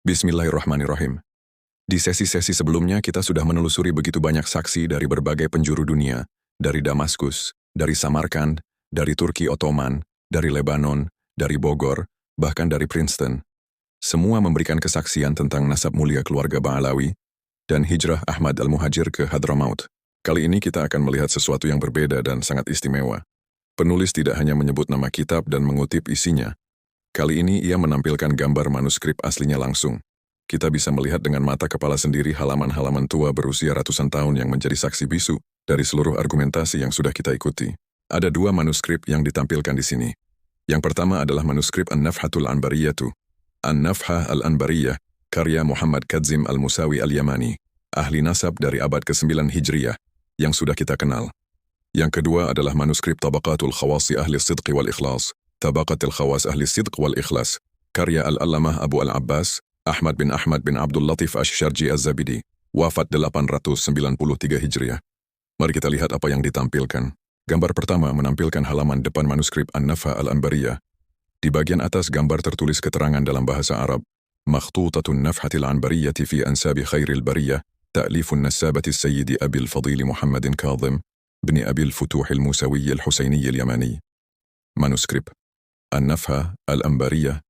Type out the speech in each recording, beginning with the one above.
Bismillahirrahmanirrahim. Di sesi-sesi sebelumnya kita sudah menelusuri begitu banyak saksi dari berbagai penjuru dunia, dari Damaskus, dari Samarkand, dari Turki Ottoman, dari Lebanon, dari Bogor, bahkan dari Princeton. Semua memberikan kesaksian tentang nasab mulia keluarga Ba'alawi dan hijrah Ahmad al-Muhajir ke Hadramaut. Kali ini kita akan melihat sesuatu yang berbeda dan sangat istimewa. Penulis tidak hanya menyebut nama kitab dan mengutip isinya. Kali ini ia menampilkan gambar manuskrip aslinya langsung. Kita bisa melihat dengan mata kepala sendiri halaman-halaman tua berusia ratusan tahun yang menjadi saksi bisu dari seluruh argumentasi yang sudah kita ikuti. Ada dua manuskrip yang ditampilkan di sini. Yang pertama adalah manuskrip An-Nafhatul Anbariyatu. An-Nafhah al-Anbariyah, karya Muhammad Kadzim al-Musawi al-Yamani, ahli nasab dari abad ke-9 Hijriyah, yang sudah kita kenal. Yang kedua adalah manuskrip Tabaqatul Khawasi Ahli Sidqi wal Ikhlas, Tabaqatul Khawas Ahli Sidq wal Ikhlas, karya Al-Allamah Abu Al-Abbas, Ahmad bin Abdul Latif Asy-Syarji Az-Zabidi, wafat 893 Hijriah. Mari kita lihat apa yang ditampilkan. Gambar pertama menampilkan halaman depan manuskrip An-Nafhah al-Anbariyah. Di bagian atas gambar tertulis keterangan dalam bahasa Arab, Makhtutatun Nafhatil Anbariyati fi Ansabi Khairil Bariyah, Ta'lifun Nasabati Sayyidi Abil Fadili Muhammadin Kadhim, bni Abil Futuhil Musawi al-Husaini al-Yamani. Manuskrip An-Nafhah al-Anbariyah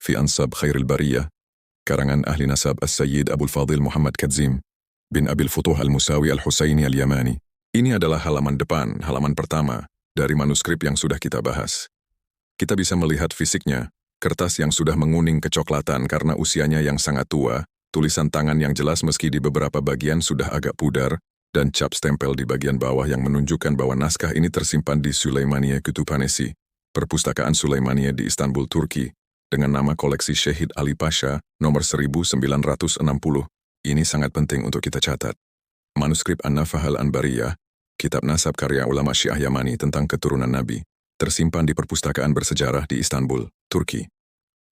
fi Ansab Khairil Bariyah, karangan ahli nasab As-Sayyid Abul Fadil Muhammad Kadzim bin Abil Futuh al-Musawi al-Husaini al-Yamani. Ini adalah halaman depan, halaman pertama dari manuskrip yang sudah kita bahas. Kita bisa melihat fisiknya, kertas yang sudah menguning kecoklatan karena usianya yang sangat tua, tulisan tangan yang jelas meski di beberapa bagian sudah agak pudar, dan cap stempel di bagian bawah yang menunjukkan bahwa naskah ini tersimpan di Süleymaniye Kütüphanesi, Perpustakaan Süleymaniye di Istanbul, Turki, dengan nama koleksi Syekh Ali Pasha, nomor 1960. Ini sangat penting untuk kita catat. Manuskrip An-Nafhah al-Anbariyah, kitab nasab karya ulama Syiah Yamani tentang keturunan Nabi, tersimpan di perpustakaan bersejarah di Istanbul, Turki.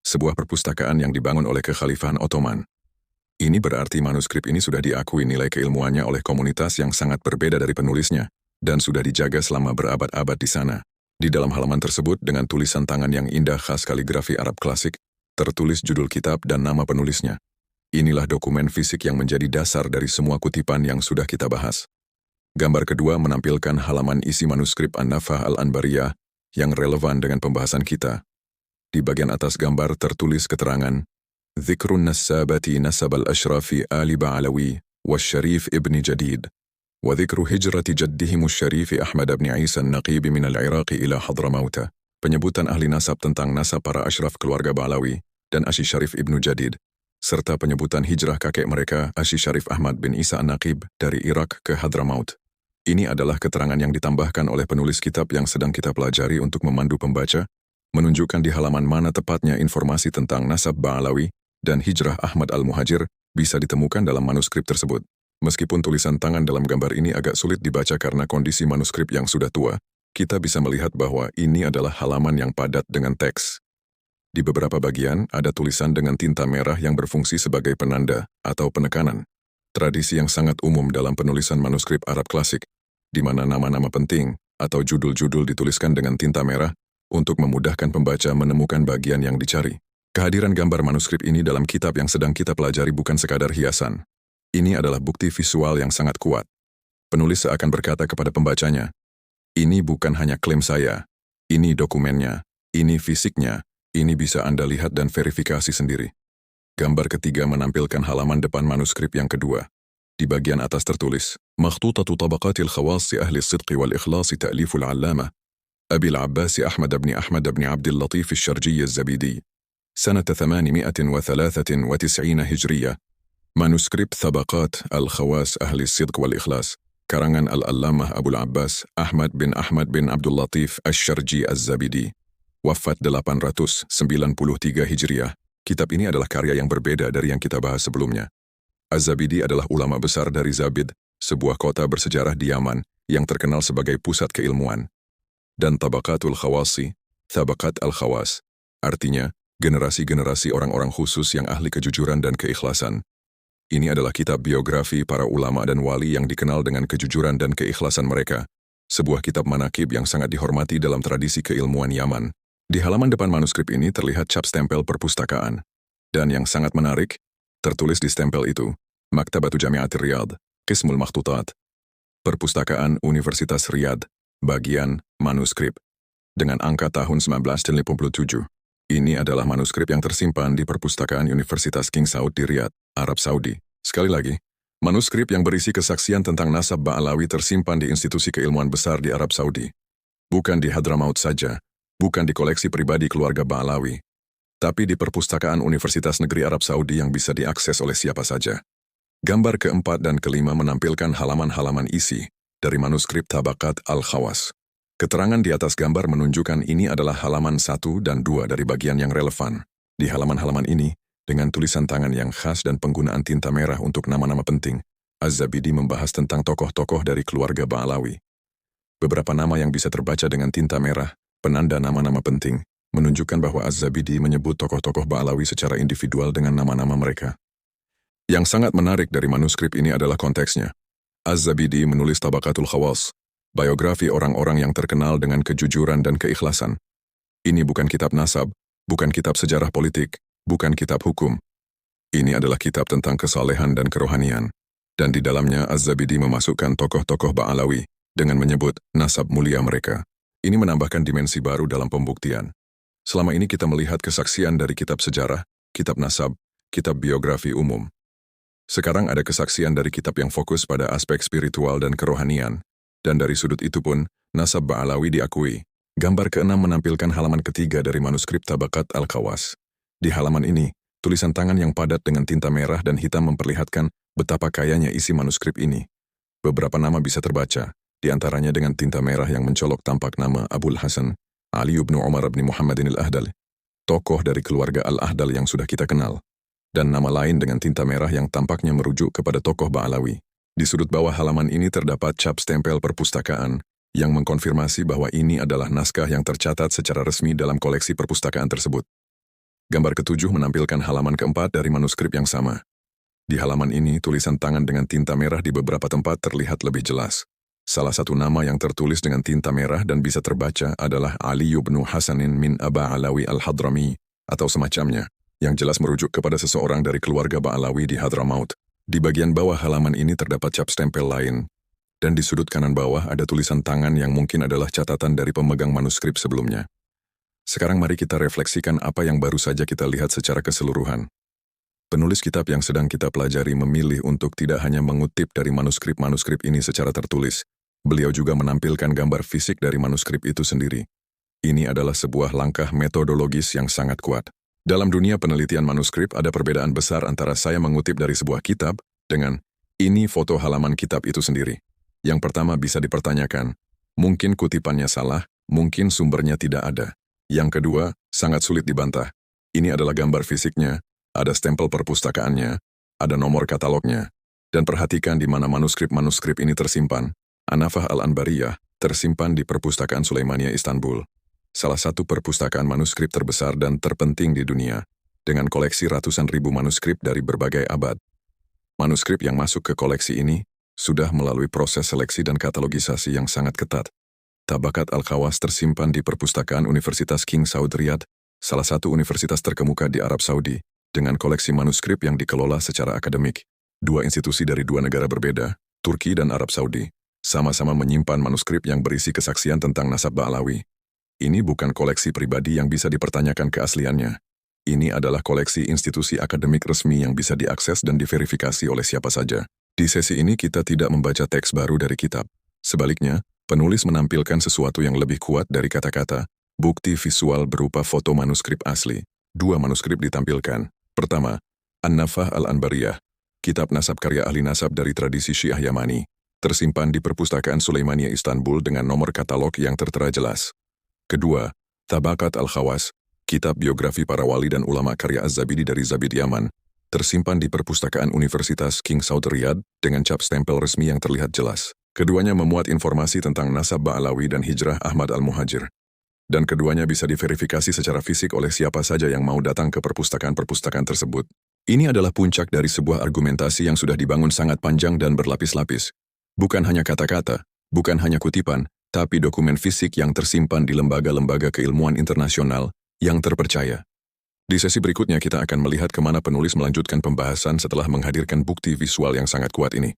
Sebuah perpustakaan yang dibangun oleh Kekhalifahan Ottoman. Ini berarti manuskrip ini sudah diakui nilai keilmuannya oleh komunitas yang sangat berbeda dari penulisnya, dan sudah dijaga selama berabad-abad di sana. Di dalam halaman tersebut dengan tulisan tangan yang indah khas kaligrafi Arab klasik, tertulis judul kitab dan nama penulisnya. Inilah dokumen fisik yang menjadi dasar dari semua kutipan yang sudah kita bahas. Gambar kedua menampilkan halaman isi manuskrip An-Nafhah al-Anbariyah yang relevan dengan pembahasan kita. Di bagian atas gambar tertulis keterangan, Dzikrun Nasabati Nasab al-Ashrafi Ali Ba'alawi wa Syarif ibni Jadid. وذكر هجرة جدهم الشريف أحمد بن عيسى النقيب من العراق إلى حضرموت. Penyebutan ahli nasab tentang nasab para asyraf keluarga Ba'alawi dan Asy Syarif ibnu Jadid, serta penyebutan hijrah kakek mereka Asy Syarif Ahmad bin Isa an-Naqib dari Irak ke Hadramaut. Ini adalah keterangan yang ditambahkan oleh penulis kitab yang sedang kita pelajari untuk memandu pembaca, menunjukkan di halaman mana tepatnya informasi tentang nasab Ba'alawi dan hijrah Ahmad al-Muhajir bisa ditemukan dalam manuskrip tersebut. Meskipun tulisan tangan dalam gambar ini agak sulit dibaca karena kondisi manuskrip yang sudah tua, kita bisa melihat bahwa ini adalah halaman yang padat dengan teks. Di beberapa bagian ada tulisan dengan tinta merah yang berfungsi sebagai penanda atau penekanan. Tradisi yang sangat umum dalam penulisan manuskrip Arab klasik, di mana nama-nama penting atau judul-judul dituliskan dengan tinta merah untuk memudahkan pembaca menemukan bagian yang dicari. Kehadiran gambar manuskrip ini dalam kitab yang sedang kita pelajari bukan sekadar hiasan. Ini adalah bukti visual yang sangat kuat. Penulis seakan berkata kepada pembacanya, ini bukan hanya klaim saya, ini dokumennya, ini fisiknya, ini bisa Anda lihat dan verifikasi sendiri. Gambar ketiga menampilkan halaman depan manuskrip yang kedua. Di bagian atas tertulis, Makhtutatu Tabaqatil Khawasi Ahli Sidqi wal Ikhlasi Ta'liful Allamah, Abil Abbasi Ahmad bin Abdul Latif Asy-Syarji Az-Zabidi, Sanata 893 Hijriyah. Manuskrip Tabaqat Al-Khawas Ahli Sidq wal Ikhlas, karangan Al-Allamah Abu Al-Abbas Ahmad bin Abdul Latif Asy-Syarji Az-Zabidi, wafat 893 Hijriah. Kitab ini adalah karya yang berbeda dari yang kita bahas sebelumnya. Az-Zabidi adalah ulama besar dari Zabid, sebuah kota bersejarah di Yaman yang terkenal sebagai pusat keilmuan. Dan Tabaqatul Khawasi, Tabaqat Al-Khawas, artinya generasi-generasi orang-orang khusus yang ahli kejujuran dan keikhlasan. Ini adalah kitab biografi para ulama dan wali yang dikenal dengan kejujuran dan keikhlasan mereka. Sebuah kitab manakib yang sangat dihormati dalam tradisi keilmuan Yaman. Di halaman depan manuskrip ini terlihat cap stempel perpustakaan. Dan yang sangat menarik, tertulis di stempel itu, Maktabatu Jami'atir Riyadh, Qismul Makhtutat, Perpustakaan Universitas Riyadh, bagian manuskrip, dengan angka tahun 1987. Ini adalah manuskrip yang tersimpan di Perpustakaan Universitas King Saud di Riyadh, Arab Saudi. Sekali lagi, manuskrip yang berisi kesaksian tentang nasab Ba'alawi tersimpan di institusi keilmuan besar di Arab Saudi. Bukan di Hadramaut saja, bukan di koleksi pribadi keluarga Ba'alawi, tapi di Perpustakaan Universitas Negeri Arab Saudi yang bisa diakses oleh siapa saja. Gambar keempat dan kelima menampilkan halaman-halaman isi dari manuskrip Tabaqat Al-Khawas. Keterangan di atas gambar menunjukkan ini adalah halaman 1 dan 2 dari bagian yang relevan. Di halaman-halaman ini, dengan tulisan tangan yang khas dan penggunaan tinta merah untuk nama-nama penting, Az-Zabidi membahas tentang tokoh-tokoh dari keluarga Ba'alawi. Beberapa nama yang bisa terbaca dengan tinta merah, penanda nama-nama penting, menunjukkan bahwa Az-Zabidi menyebut tokoh-tokoh Ba'alawi secara individual dengan nama-nama mereka. Yang sangat menarik dari manuskrip ini adalah konteksnya. Az-Zabidi menulis Tabaqatul Khawas, biografi orang-orang yang terkenal dengan kejujuran dan keikhlasan. Ini bukan kitab nasab, bukan kitab sejarah politik, bukan kitab hukum. Ini adalah kitab tentang kesalehan dan kerohanian. Dan di dalamnya Az-Zabidi memasukkan tokoh-tokoh Ba'alawi dengan menyebut nasab mulia mereka. Ini menambahkan dimensi baru dalam pembuktian. Selama ini kita melihat kesaksian dari kitab sejarah, kitab nasab, kitab biografi umum. Sekarang ada kesaksian dari kitab yang fokus pada aspek spiritual dan kerohanian, dan dari sudut itu pun, nasab Ba'alawi diakui. Gambar ke-6 menampilkan halaman ketiga dari manuskrip Tabaqat Al-Khawas. Di halaman ini, tulisan tangan yang padat dengan tinta merah dan hitam memperlihatkan betapa kayanya isi manuskrip ini. Beberapa nama bisa terbaca, di antaranya dengan tinta merah yang mencolok tampak nama Abul Hasan, Ali ibn Umar ibn Muhammadin al-Ahdal, tokoh dari keluarga Al-Ahdal yang sudah kita kenal, dan nama lain dengan tinta merah yang tampaknya merujuk kepada tokoh Ba'alawi. Di sudut bawah halaman ini terdapat cap stempel perpustakaan yang mengkonfirmasi bahwa ini adalah naskah yang tercatat secara resmi dalam koleksi perpustakaan tersebut. Gambar ketujuh menampilkan halaman keempat dari manuskrip yang sama. Di halaman ini, tulisan tangan dengan tinta merah di beberapa tempat terlihat lebih jelas. Salah satu nama yang tertulis dengan tinta merah dan bisa terbaca adalah Ali ibn Hasanin min Ba'alawi al-Hadrami, atau semacamnya, yang jelas merujuk kepada seseorang dari keluarga Ba'alawi di Hadramaut. Di bagian bawah halaman ini terdapat cap stempel lain, dan di sudut kanan bawah ada tulisan tangan yang mungkin adalah catatan dari pemegang manuskrip sebelumnya. Sekarang mari kita refleksikan apa yang baru saja kita lihat secara keseluruhan. Penulis kitab yang sedang kita pelajari memilih untuk tidak hanya mengutip dari manuskrip-manuskrip ini secara tertulis, beliau juga menampilkan gambar fisik dari manuskrip itu sendiri. Ini adalah sebuah langkah metodologis yang sangat kuat. Dalam dunia penelitian manuskrip ada perbedaan besar antara saya mengutip dari sebuah kitab dengan ini foto halaman kitab itu sendiri. Yang pertama bisa dipertanyakan, mungkin kutipannya salah, mungkin sumbernya tidak ada. Yang kedua, sangat sulit dibantah. Ini adalah gambar fisiknya, ada stempel perpustakaannya, ada nomor katalognya. Dan perhatikan di mana manuskrip-manuskrip ini tersimpan. An-Nafah Al-Anbariyah tersimpan di Perpustakaan Sulaimania Istanbul, salah satu perpustakaan manuskrip terbesar dan terpenting di dunia, dengan koleksi ratusan ribu manuskrip dari berbagai abad. Manuskrip yang masuk ke koleksi ini sudah melalui proses seleksi dan katalogisasi yang sangat ketat. Tabaqat Al-Khawas tersimpan di Perpustakaan Universitas King Saud Riyadh, salah satu universitas terkemuka di Arab Saudi, dengan koleksi manuskrip yang dikelola secara akademik. Dua institusi dari dua negara berbeda, Turki dan Arab Saudi, sama-sama menyimpan manuskrip yang berisi kesaksian tentang nasab Ba'alawi. Ini bukan koleksi pribadi yang bisa dipertanyakan keasliannya. Ini adalah koleksi institusi akademik resmi yang bisa diakses dan diverifikasi oleh siapa saja. Di sesi ini kita tidak membaca teks baru dari kitab. Sebaliknya, penulis menampilkan sesuatu yang lebih kuat dari kata-kata, bukti visual berupa foto manuskrip asli. Dua manuskrip ditampilkan. Pertama, An-Nafah Al-Anbariyah, kitab nasab karya ahli nasab dari tradisi Syiah Yamani, tersimpan di Perpustakaan Sulaimania Istanbul dengan nomor katalog yang tertera jelas. Kedua, Tabaqat Al-Khawas, kitab biografi para wali dan ulama karya Az-Zabidi dari Zabid Yaman, tersimpan di Perpustakaan Universitas King Saud Riyadh dengan cap stempel resmi yang terlihat jelas. Keduanya memuat informasi tentang nasab Ba'alawi dan hijrah Ahmad Al-Muhajir. Dan keduanya bisa diverifikasi secara fisik oleh siapa saja yang mau datang ke perpustakaan-perpustakaan tersebut. Ini adalah puncak dari sebuah argumentasi yang sudah dibangun sangat panjang dan berlapis-lapis. Bukan hanya kata-kata, bukan hanya kutipan, tapi dokumen fisik yang tersimpan di lembaga-lembaga keilmuan internasional yang terpercaya. Di sesi berikutnya kita akan melihat kemana penulis melanjutkan pembahasan setelah menghadirkan bukti visual yang sangat kuat ini.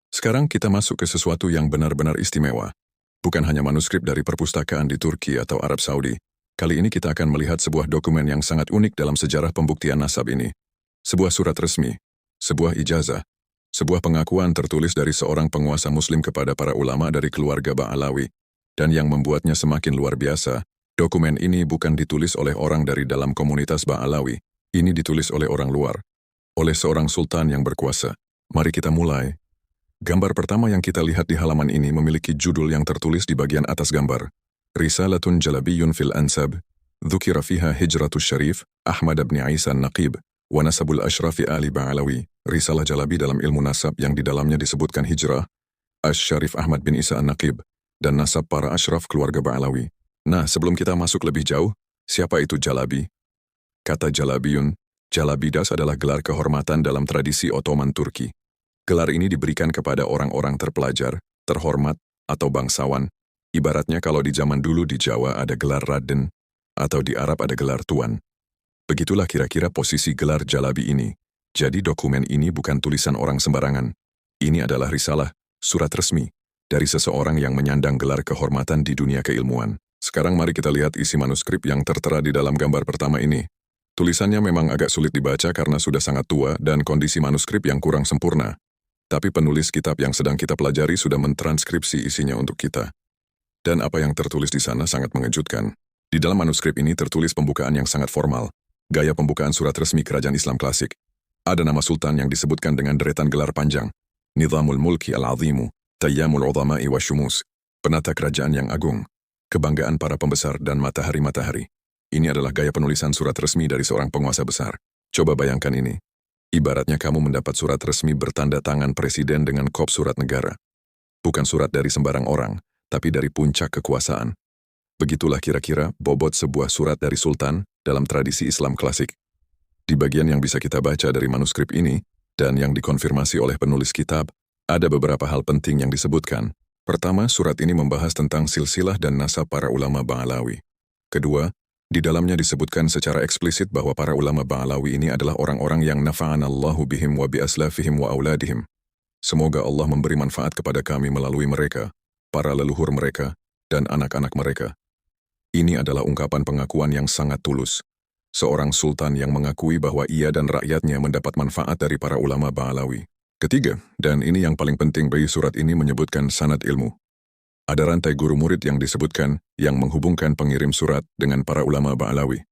Sekarang kita masuk ke sesuatu yang benar-benar istimewa. Bukan hanya manuskrip dari perpustakaan di Turki atau Arab Saudi. Kali ini kita akan melihat sebuah dokumen yang sangat unik dalam sejarah pembuktian nasab ini. Sebuah surat resmi, sebuah ijazah, sebuah pengakuan tertulis dari seorang penguasa muslim kepada para ulama dari keluarga Ba'alawi. Dan yang membuatnya semakin luar biasa, dokumen ini bukan ditulis oleh orang dari dalam komunitas Ba'alawi. Ini ditulis oleh orang luar, oleh seorang sultan yang berkuasa. Mari kita mulai. Gambar pertama yang kita lihat di halaman ini memiliki judul yang tertulis di bagian atas gambar. Risalatun Jalabiyun fil Ansab, Dzukira fiha Hijratus Syarif, Ahmad bin Isa An-Naqib, wa Nasabul Ashrafi Ali Ba'alawi. Risalah Jalabi dalam ilmu nasab yang di dalamnya disebutkan hijrah, Asy-Syarif Ahmad bin Isa An-Naqib, dan nasab para asyraf keluarga Ba'alawi. Nah, sebelum kita masuk lebih jauh, siapa itu Jalabi? Kata Jalabiyun, Jalabidas adalah gelar kehormatan dalam tradisi Ottoman Turki. Gelar ini diberikan kepada orang-orang terpelajar, terhormat, atau bangsawan. Ibaratnya kalau di zaman dulu di Jawa ada gelar Raden, atau di Arab ada gelar Tuan. Begitulah kira-kira posisi gelar Jalabi ini. Jadi dokumen ini bukan tulisan orang sembarangan. Ini adalah risalah, surat resmi, dari seseorang yang menyandang gelar kehormatan di dunia keilmuan. Sekarang mari kita lihat isi manuskrip yang tertera di dalam gambar pertama ini. Tulisannya memang agak sulit dibaca karena sudah sangat tua dan kondisi manuskrip yang kurang sempurna. Tapi penulis kitab yang sedang kita pelajari sudah mentranskripsi isinya untuk kita. Dan apa yang tertulis di sana sangat mengejutkan. Di dalam manuskrip ini tertulis pembukaan yang sangat formal. Gaya pembukaan surat resmi kerajaan Islam klasik. Ada nama sultan yang disebutkan dengan deretan gelar panjang. Nizamul Mulki Al-Azimu, Tayyamul Udhama'i wa Syumus. Penata kerajaan yang agung. Kebanggaan para pembesar dan matahari-matahari. Ini adalah gaya penulisan surat resmi dari seorang penguasa besar. Coba bayangkan ini. Ibaratnya kamu mendapat surat resmi bertanda tangan presiden dengan kop surat negara. Bukan surat dari sembarang orang, tapi dari puncak kekuasaan. Begitulah kira-kira bobot sebuah surat dari sultan dalam tradisi Islam klasik. Di bagian yang bisa kita baca dari manuskrip ini, dan yang dikonfirmasi oleh penulis kitab, ada beberapa hal penting yang disebutkan. Pertama, surat ini membahas tentang silsilah dan nasab para ulama Ba'alawi. Kedua, di dalamnya disebutkan secara eksplisit bahwa para ulama Ba'alawi ini adalah orang-orang yang nafa'anallahu bihim wa biaslafihim wa auladihim. Semoga Allah memberi manfaat kepada kami melalui mereka, para leluhur mereka, dan anak-anak mereka. Ini adalah ungkapan pengakuan yang sangat tulus. Seorang sultan yang mengakui bahwa ia dan rakyatnya mendapat manfaat dari para ulama Ba'alawi. Ketiga, dan ini yang paling penting bagi surat ini menyebutkan sanad ilmu. Ada rantai guru murid yang disebutkan yang menghubungkan pengirim surat dengan para ulama Ba'alawi.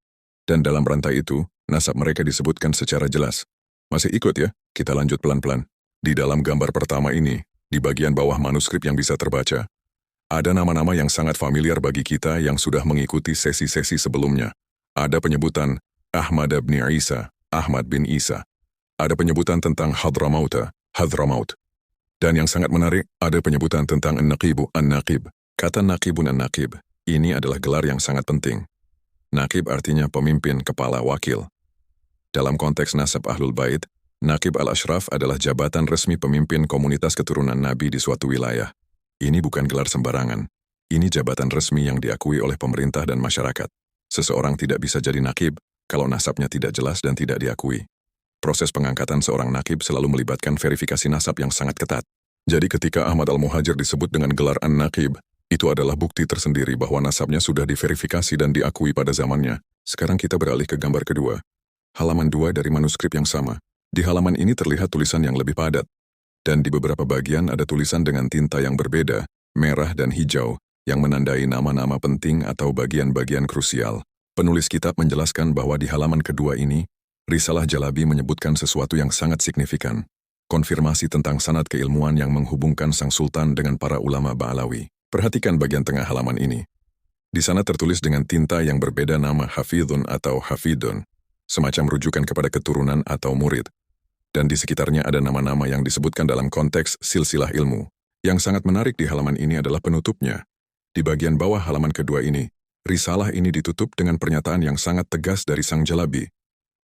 Dan dalam rantai itu, nasab mereka disebutkan secara jelas. Masih ikut ya? Kita lanjut pelan-pelan. Di dalam gambar pertama ini, di bagian bawah manuskrip yang bisa terbaca, ada nama-nama yang sangat familiar bagi kita yang sudah mengikuti sesi-sesi sebelumnya. Ada penyebutan Ahmad bin Isa, Ahmad bin Isa. Ada penyebutan tentang Hadramauta, Hadramaut. Dan yang sangat menarik, ada penyebutan tentang An-Naqibu, An-Naqib. Kata Naqibun An-Naqib, ini adalah gelar yang sangat penting. Naqib artinya pemimpin, kepala, wakil. Dalam konteks nasab Ahlul Bait, Naqib al-Ashraf adalah jabatan resmi pemimpin komunitas keturunan Nabi di suatu wilayah. Ini bukan gelar sembarangan. Ini jabatan resmi yang diakui oleh pemerintah dan masyarakat. Seseorang tidak bisa jadi Naqib kalau nasabnya tidak jelas dan tidak diakui. Proses pengangkatan seorang Naqib selalu melibatkan verifikasi nasab yang sangat ketat. Jadi ketika Ahmad al-Muhajir disebut dengan gelar An-Naqib, itu adalah bukti tersendiri bahwa nasabnya sudah diverifikasi dan diakui pada zamannya. Sekarang kita beralih ke gambar kedua. Halaman 2 dari manuskrip yang sama. Di halaman ini terlihat tulisan yang lebih padat. Dan di beberapa bagian ada tulisan dengan tinta yang berbeda, merah dan hijau, yang menandai nama-nama penting atau bagian-bagian krusial. Penulis kitab menjelaskan bahwa di halaman kedua ini, Risalah Jalabi menyebutkan sesuatu yang sangat signifikan. Konfirmasi tentang sanad keilmuan yang menghubungkan sang sultan dengan para ulama Ba'alawi. Perhatikan bagian tengah halaman ini. Di sana tertulis dengan tinta yang berbeda nama Hafidhun atau Hafidun, semacam rujukan kepada keturunan atau murid. Dan di sekitarnya ada nama-nama yang disebutkan dalam konteks silsilah ilmu. Yang sangat menarik di halaman ini adalah penutupnya. Di bagian bawah halaman kedua ini, risalah ini ditutup dengan pernyataan yang sangat tegas dari sang Jalabi.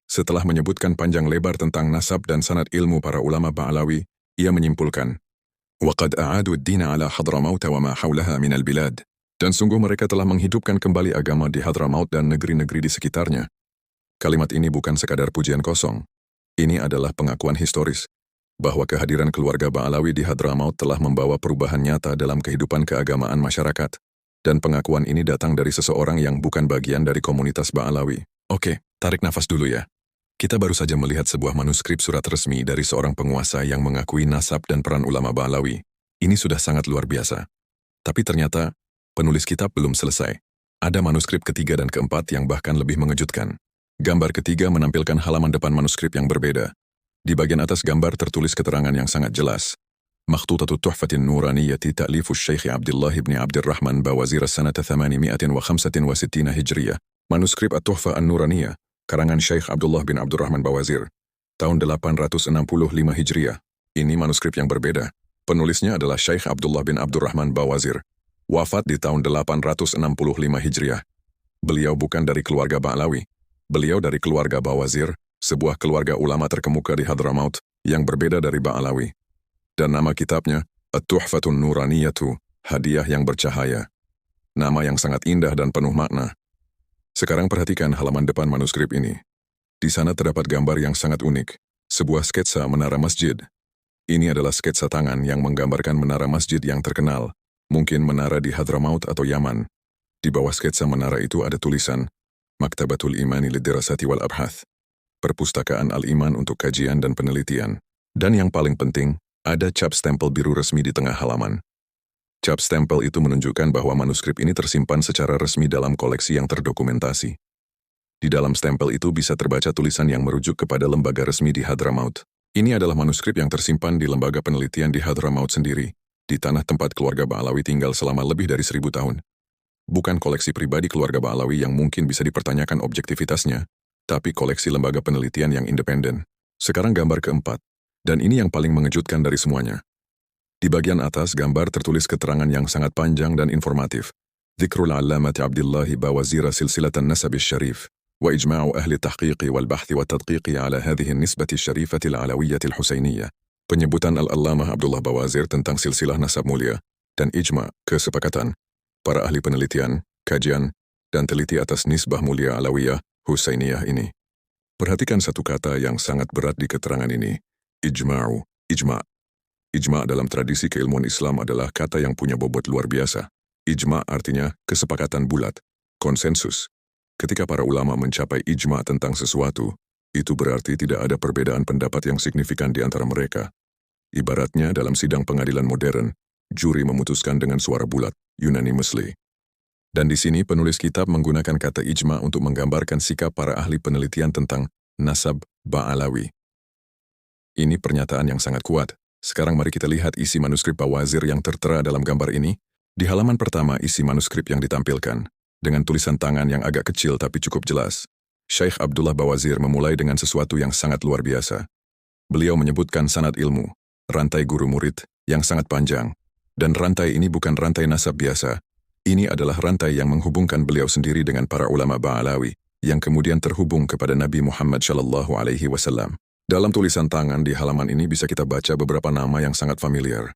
Setelah menyebutkan panjang lebar tentang nasab dan sanad ilmu para ulama Ba'alawi, ia menyimpulkan, وَقَدْ أَعَادُوا الدِّينَ عَلَى حَضْرَمَوْتَ وَمَا حَوْلَهَا مِنَ الْبِلَادِ. Dan sungguh mereka telah menghidupkan kembali agama di Hadramaut dan negeri-negeri di sekitarnya. Kalimat ini bukan sekadar pujian kosong. Ini adalah pengakuan historis bahwa kehadiran keluarga Ba'alawi di Hadramaut telah membawa perubahan nyata dalam kehidupan keagamaan masyarakat. Dan pengakuan ini datang dari seseorang yang bukan bagian dari komunitas Ba'alawi. Oke, tarik nafas dulu ya. Kita baru saja melihat sebuah manuskrip surat resmi dari seorang penguasa yang mengakui nasab dan peran ulama Ba'alawi. Ini sudah sangat luar biasa. Tapi ternyata, penulis kitab belum selesai. Ada manuskrip ketiga dan keempat yang bahkan lebih mengejutkan. Gambar ketiga menampilkan halaman depan manuskrip yang berbeda. Di bagian atas gambar tertulis keterangan yang sangat jelas. Makhtutatut Tuhfatin Nuraniyati ta'lifu Syekh Abdullah ibn Abdurrahman Bawazir sanata 865 Hijriyah. Manuskrip At-Tuhfa An-Nuraniyah, karangan Syekh Abdullah bin Abdurrahman Bawazir, tahun 865 Hijriyah. Ini manuskrip yang berbeda. Penulisnya adalah Syekh Abdullah bin Abdurrahman Bawazir, wafat di tahun 865 Hijriyah. Beliau bukan dari keluarga Ba'alawi. Beliau dari keluarga Bawazir, sebuah keluarga ulama terkemuka di Hadramaut yang berbeda dari Ba'alawi. Dan nama kitabnya, At-Tuhfatun Nuraniyatu, hadiah yang bercahaya. Nama yang sangat indah dan penuh makna. Sekarang perhatikan halaman depan manuskrip ini. Di sana terdapat gambar yang sangat unik, sebuah sketsa menara masjid. Ini adalah sketsa tangan yang menggambarkan menara masjid yang terkenal, mungkin menara di Hadramaut atau Yaman. Di bawah sketsa menara itu ada tulisan, Maktabatul Imani Lidirasati wal Abhath, Perpustakaan Al-Iman untuk kajian dan penelitian. Dan yang paling penting, ada cap stempel biru resmi di tengah halaman. Cap stempel itu menunjukkan bahwa manuskrip ini tersimpan secara resmi dalam koleksi yang terdokumentasi. Di dalam stempel itu bisa terbaca tulisan yang merujuk kepada lembaga resmi di Hadramaut. Ini adalah manuskrip yang tersimpan di lembaga penelitian di Hadramaut sendiri, di tanah tempat keluarga Ba'alawi tinggal selama lebih dari 1000 tahun. Bukan koleksi pribadi keluarga Ba'alawi yang mungkin bisa dipertanyakan objektivitasnya, tapi koleksi lembaga penelitian yang independen. Sekarang gambar keempat, dan ini yang paling mengejutkan dari semuanya. Di bagian atas gambar tertulis keterangan yang sangat panjang dan informatif. Dzikrul Allamati Abdullah Bawazir silsilatan nasab syarif, wa ijma'u ahli tahqiqi wal bahthi wa tadqiqi ala hadhihi nisbati syarifati al-alawiyyati al-husainiyah. Penyebutan Al-Allamah Abdullah Bawazir tentang silsilah nasab mulia, dan ijma' kesepakatan para ahli penelitian, kajian, dan teliti atas nisbah mulia alawiyah Husainiyah ini. Perhatikan satu kata yang sangat berat di keterangan ini. Ijma'u, ijma'. Ijma' dalam tradisi keilmuan Islam adalah kata yang punya bobot luar biasa. Ijma' artinya kesepakatan bulat, konsensus. Ketika para ulama mencapai ijma' tentang sesuatu, itu berarti tidak ada perbedaan pendapat yang signifikan di antara mereka. Ibaratnya dalam sidang pengadilan modern, juri memutuskan dengan suara bulat, unanimously. Dan di sini penulis kitab menggunakan kata ijma' untuk menggambarkan sikap para ahli penelitian tentang nasab Ba'alawi. Ini pernyataan yang sangat kuat. Sekarang mari kita lihat isi manuskrip Bawazir yang tertera dalam gambar ini. Di halaman pertama isi manuskrip yang ditampilkan, dengan tulisan tangan yang agak kecil tapi cukup jelas. Syekh Abdullah Bawazir memulai dengan sesuatu yang sangat luar biasa. Beliau menyebutkan sanad ilmu, rantai guru murid, yang sangat panjang. Dan rantai ini bukan rantai nasab biasa. Ini adalah rantai yang menghubungkan beliau sendiri dengan para ulama Ba'alawi, yang kemudian terhubung kepada Nabi Muhammad SAW. Dalam tulisan tangan di halaman ini bisa kita baca beberapa nama yang sangat familiar.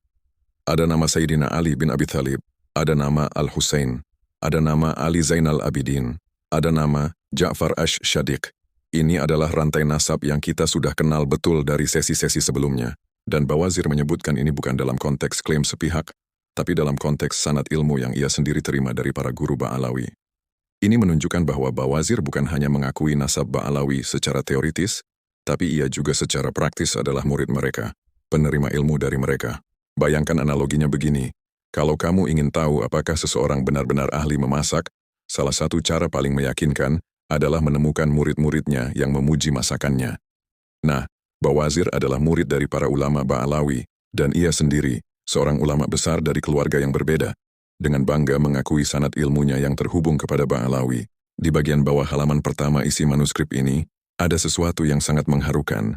Ada nama Sayyidina Ali bin Abi Thalib, ada nama Al-Husain, ada nama Ali Zainal Abidin, ada nama Ja'far Ash-Shadiq. Ini adalah rantai nasab yang kita sudah kenal betul dari sesi-sesi sebelumnya. Dan Bawazir menyebutkan ini bukan dalam konteks klaim sepihak, tapi dalam konteks sanad ilmu yang ia sendiri terima dari para guru Ba'alawi. Ini menunjukkan bahwa Bawazir bukan hanya mengakui nasab Ba'alawi secara teoritis, tapi ia juga secara praktis adalah murid mereka, penerima ilmu dari mereka. Bayangkan analoginya begini, kalau kamu ingin tahu apakah seseorang benar-benar ahli memasak, salah satu cara paling meyakinkan adalah menemukan murid-muridnya yang memuji masakannya. Nah, Bawazir adalah murid dari para ulama Ba'alawi, dan ia sendiri, seorang ulama besar dari keluarga yang berbeda, dengan bangga mengakui sanad ilmunya yang terhubung kepada Ba'alawi. Di bagian bawah halaman pertama isi manuskrip ini, ada sesuatu yang sangat mengharukan.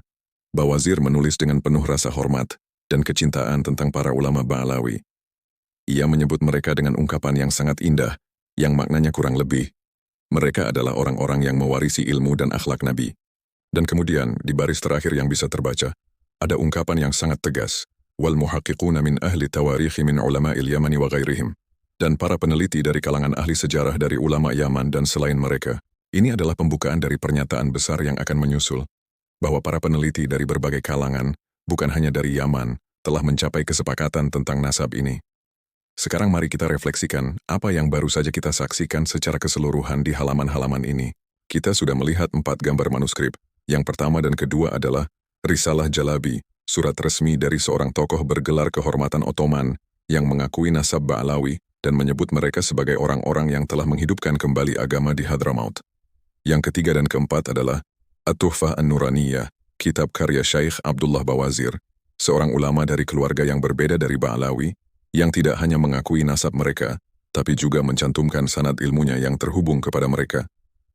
Bawazir menulis dengan penuh rasa hormat dan kecintaan tentang para ulama Ba'alawi. Ia menyebut mereka dengan ungkapan yang sangat indah, yang maknanya kurang lebih. Mereka adalah orang-orang yang mewarisi ilmu dan akhlak Nabi. Dan kemudian, di baris terakhir yang bisa terbaca, ada ungkapan yang sangat tegas. Wal muhaqqiquna min ahli tawarikhi min ulama'il Yamani wa ghairihim. Dan para peneliti dari kalangan ahli sejarah dari ulama Yaman dan selain mereka. Ini adalah pembukaan dari pernyataan besar yang akan menyusul, bahwa para peneliti dari berbagai kalangan, bukan hanya dari Yaman, telah mencapai kesepakatan tentang nasab ini. Sekarang mari kita refleksikan apa yang baru saja kita saksikan secara keseluruhan di halaman-halaman ini. Kita sudah melihat 4 gambar manuskrip. Yang pertama dan kedua adalah Risalah Jalabi, surat resmi dari seorang tokoh bergelar kehormatan Ottoman yang mengakui nasab Ba'alawi dan menyebut mereka sebagai orang-orang yang telah menghidupkan kembali agama di Hadramaut. Yang ketiga dan keempat adalah At-Tuhfah An-Nuraniyah, kitab karya Syekh Abdullah Bawazir, seorang ulama dari keluarga yang berbeda dari Ba'alawi, yang tidak hanya mengakui nasab mereka, tapi juga mencantumkan sanad ilmunya yang terhubung kepada mereka,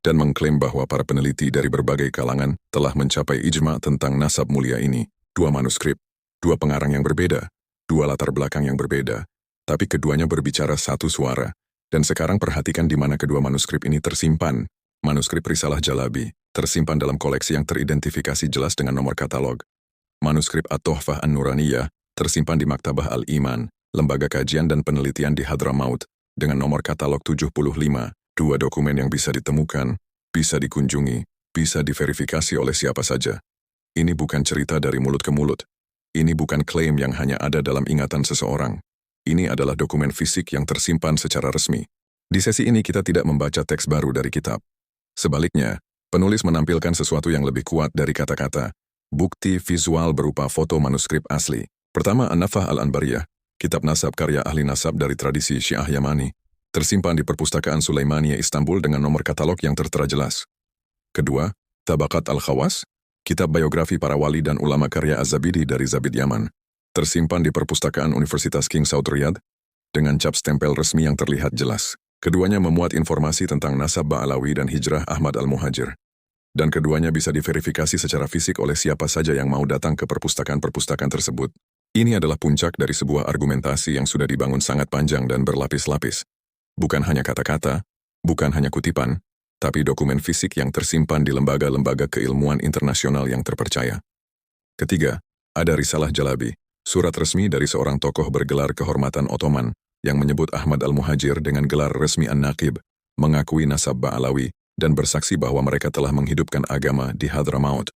dan mengklaim bahwa para peneliti dari berbagai kalangan telah mencapai ijma tentang nasab mulia ini. 2 manuskrip, 2 pengarang yang berbeda, 2 latar belakang yang berbeda, tapi keduanya berbicara satu suara. Dan sekarang perhatikan di mana kedua manuskrip ini tersimpan. Manuskrip Risalah Jalabi tersimpan dalam koleksi yang teridentifikasi jelas dengan nomor katalog. Manuskrip At-Tuhfah An-Nuraniyah tersimpan di Maktabah Al-Iman, lembaga kajian dan penelitian di Hadramaut, dengan nomor katalog 75. 2 dokumen yang bisa ditemukan, bisa dikunjungi, bisa diverifikasi oleh siapa saja. Ini bukan cerita dari mulut ke mulut. Ini bukan klaim yang hanya ada dalam ingatan seseorang. Ini adalah dokumen fisik yang tersimpan secara resmi. Di sesi ini kita tidak membaca teks baru dari kitab. Sebaliknya, penulis menampilkan sesuatu yang lebih kuat dari kata-kata, bukti visual berupa foto manuskrip asli. Pertama, An-Nafah Al-Anbariyah, kitab nasab karya ahli nasab dari tradisi Syiah Yamani, tersimpan di Perpustakaan Sulaimaniyah Istanbul dengan nomor katalog yang tertera jelas. Kedua, Tabaqat Al-Khawas, kitab biografi para wali dan ulama karya Az-Zabidi dari Zabid Yaman, tersimpan di Perpustakaan Universitas King Saud Riyadh, dengan cap stempel resmi yang terlihat jelas. Keduanya memuat informasi tentang nasab Ba'alawi dan hijrah Ahmad Al-Muhajir. Dan keduanya bisa diverifikasi secara fisik oleh siapa saja yang mau datang ke perpustakaan-perpustakaan tersebut. Ini adalah puncak dari sebuah argumentasi yang sudah dibangun sangat panjang dan berlapis-lapis. Bukan hanya kata-kata, bukan hanya kutipan, tapi dokumen fisik yang tersimpan di lembaga-lembaga keilmuan internasional yang terpercaya. Ketiga, ada Risalah Jalabi, surat resmi dari seorang tokoh bergelar kehormatan Ottoman, yang menyebut Ahmad Al-Muhajir dengan gelar resmi An-Naqib, mengakui nasab Ba'alawi, dan bersaksi bahwa mereka telah menghidupkan agama di Hadramaut.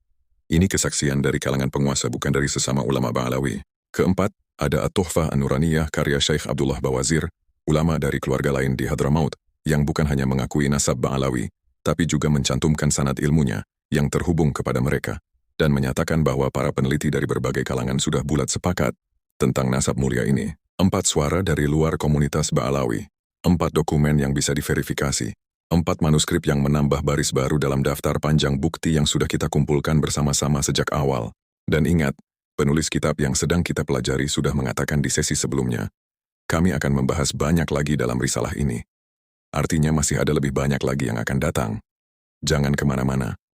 Ini kesaksian dari kalangan penguasa bukan dari sesama ulama Ba'alawi. Keempat, ada At-Tuhfah An-Nuraniyah karya Syekh Abdullah Bawazir, ulama dari keluarga lain di Hadramaut, yang bukan hanya mengakui nasab Ba'alawi, tapi juga mencantumkan sanad ilmunya, yang terhubung kepada mereka, dan menyatakan bahwa para peneliti dari berbagai kalangan sudah bulat sepakat tentang nasab mulia ini. 4 suara dari luar komunitas Ba'alawi, 4 dokumen yang bisa diverifikasi, 4 manuskrip yang menambah baris baru dalam daftar panjang bukti yang sudah kita kumpulkan bersama-sama sejak awal. Dan ingat, penulis kitab yang sedang kita pelajari sudah mengatakan di sesi sebelumnya, kami akan membahas banyak lagi dalam risalah ini. Artinya masih ada lebih banyak lagi yang akan datang. Jangan kemana-mana.